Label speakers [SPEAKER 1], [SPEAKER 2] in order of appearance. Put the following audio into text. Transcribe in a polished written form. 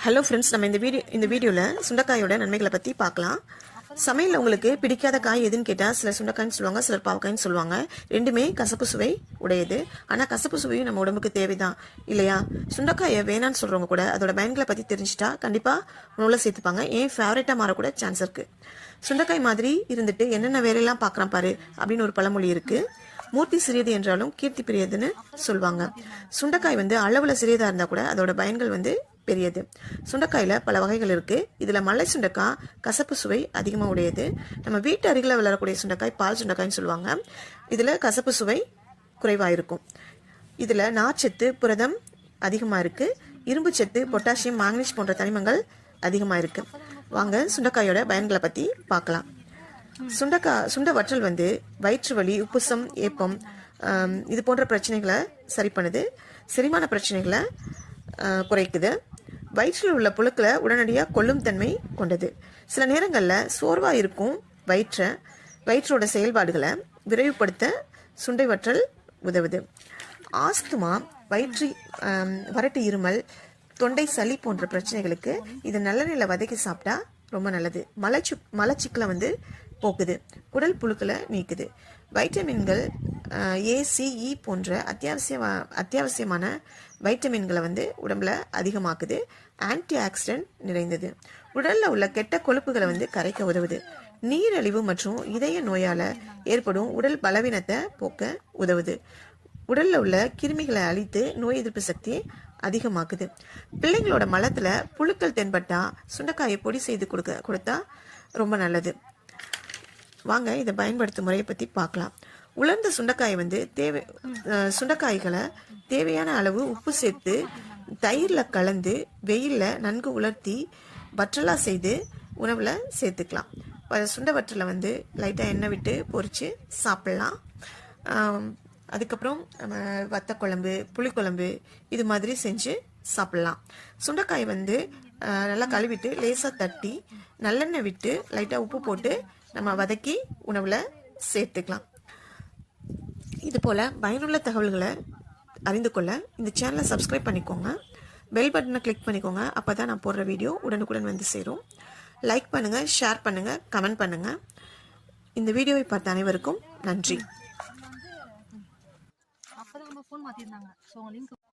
[SPEAKER 1] Hello friends, நம்ம இந்த வீடியோவில் சுண்டைக்காயோட நன்மைகளை பற்றி பார்க்கலாம். சமையலில் உங்களுக்கு பிடிக்காத காய் எதுன்னு கேட்டால் சிலர் சுண்டைக்காய்ன்னு சொல்லுவாங்க, சிலர் பாவக்காய்ன்னு சொல்லுவாங்க. ரெண்டுமே கசப்பு சுவை உடையது. ஆனால் கசப்பு சுவையும் நம்ம உடம்புக்கு தேவைதான் இல்லையா? சுண்டைக்காயை வேணான்னு சொல்கிறவங்க கூட அதோட பயன்களை பற்றி தெரிஞ்சுட்டா கண்டிப்பாக உணவில் சேர்த்துப்பாங்க. ஏன் ஃபேவரட்டாக மாறக்கூட சான்ஸ் இருக்குது. சுண்டைக்காய் மாதிரி இருந்துட்டு என்னென்ன வேலையெல்லாம் பார்க்குறான் பாரு அப்படின்னு ஒரு பழமொழி இருக்குது. மூர்த்தி சிறியது என்றாலும் கீர்த்தி பெரியதுன்னு சொல்லுவாங்க. சுண்டைக்காய் அளவில் சிறியதாக இருந்தால் கூட அதோட பயன்கள் பெரியது. சுண்டைக்காயில் பல வகைகள் இருக்குது. இதில் மலை சுண்டைக்காய் கசப்பு சுவை அதிகமாக உடையது. நம்ம வீட்டு அருகில் வளரக்கூடிய சுண்டைக்காய் பால் சுண்டைக்காய்ன்னு சொல்லுவாங்க. இதில் கசப்பு சுவை குறைவாக இருக்கும். இதில் நார்ச்சத்து புரதம் அதிகமாக இருக்குது. இரும்பு சத்து பொட்டாசியம் மாங்கனீஸ் போன்ற தனிமங்கள் அதிகமாக இருக்குது. வாங்க சுண்டைக்காயோட பயன்களை பற்றி பார்க்கலாம். சுண்டை வற்றல் வயிற்று வலி, உப்புசம், ஏப்பம் இது போன்ற பிரச்சனைகளை சரி பண்ணுது. செரிமான பிரச்சனைகளை குறைக்குது. வயிற்றில் உள்ள புழுக்களை உடனடியாக கொல்லும் தன்மை கொண்டது. சில நேரங்களில் சோர்வாக இருக்கும் வயிற்றோட செயல்பாடுகளை விரைவுபடுத்த சுண்டை வற்றல் உதவுது. ஆஸ்துமா, வறட்டு இருமல், தொண்டை சளி போன்ற பிரச்சனைகளுக்கு இது நல்லெண்ணெயில் வதக்கி சாப்பிட்டா ரொம்ப நல்லது. மலச்சிக்கலை போக்குது. குடல் புழுக்களை நீக்குது. வைட்டமின்கள் A, C, E போன்ற அத்தியாவசியமான வைட்டமின்களை உடம்புல அதிகமாக்குது. ஆன்டி ஆக்சிடென்ட் நிறைந்தது. உடல்ல உள்ள கெட்ட கொழுப்புகளை கரைக்க உதவுது. நீரிழிவு மற்றும் இதய நோயால ஏற்படும் உடல் பலவீனத்தை போக்க உதவுது. உடல்ல உள்ள கிருமிகளை அழித்து நோய் எதிர்ப்பு சக்தியை அதிகமாக்குது. பிள்ளைங்களோட மலத்துல புழுக்கள் தென்பட்டா சுண்டைக்காயை பொடி செய்து கொடுத்தா ரொம்ப நல்லது. வாங்க இதை பயன்படுத்தும் முறையை பற்றி பார்க்கலாம். உலர்ந்த சுண்டைக்காய் சுண்டைக்காய்களை தேவையான அளவு உப்பு சேர்த்து தயிரில் கலந்து வெயிலில் நன்கு உலர்த்தி வற்றலாக செய்து உணவில் சேர்த்துக்கலாம். சுண்டை வற்றலை லைட்டாக எண்ணெய் விட்டு பொரித்து சாப்பிட்லாம். அதுக்கப்புறம் நம்ம வத்தக்குழம்பு, புளிக்குழம்பு இது மாதிரி செஞ்சு சாப்பிட்லாம். சுண்டைக்காய் நல்லா கழுவிட்டு லேசாக தட்டி நல்லெண்ணெய் விட்டு லைட்டாக உப்பு போட்டு நம்ம வதக்கி உணவில் சேர்த்துக்கலாம். இது போல் பயனுள்ள தகவல்களை அறிந்து கொள்ள இந்த சேனலை சப்ஸ்கிரைப் பண்ணிக்கோங்க. பெல் பட்டனை கிளிக் பண்ணிக்கோங்க. அப்போ தான் நான் போடுற வீடியோ உடனுக்குடன் சேரும். லைக் பண்ணுங்கள், ஷேர் பண்ணுங்கள், கமெண்ட் பண்ணுங்கள். இந்த வீடியோவை பார்த்த அனைவருக்கும் நன்றி.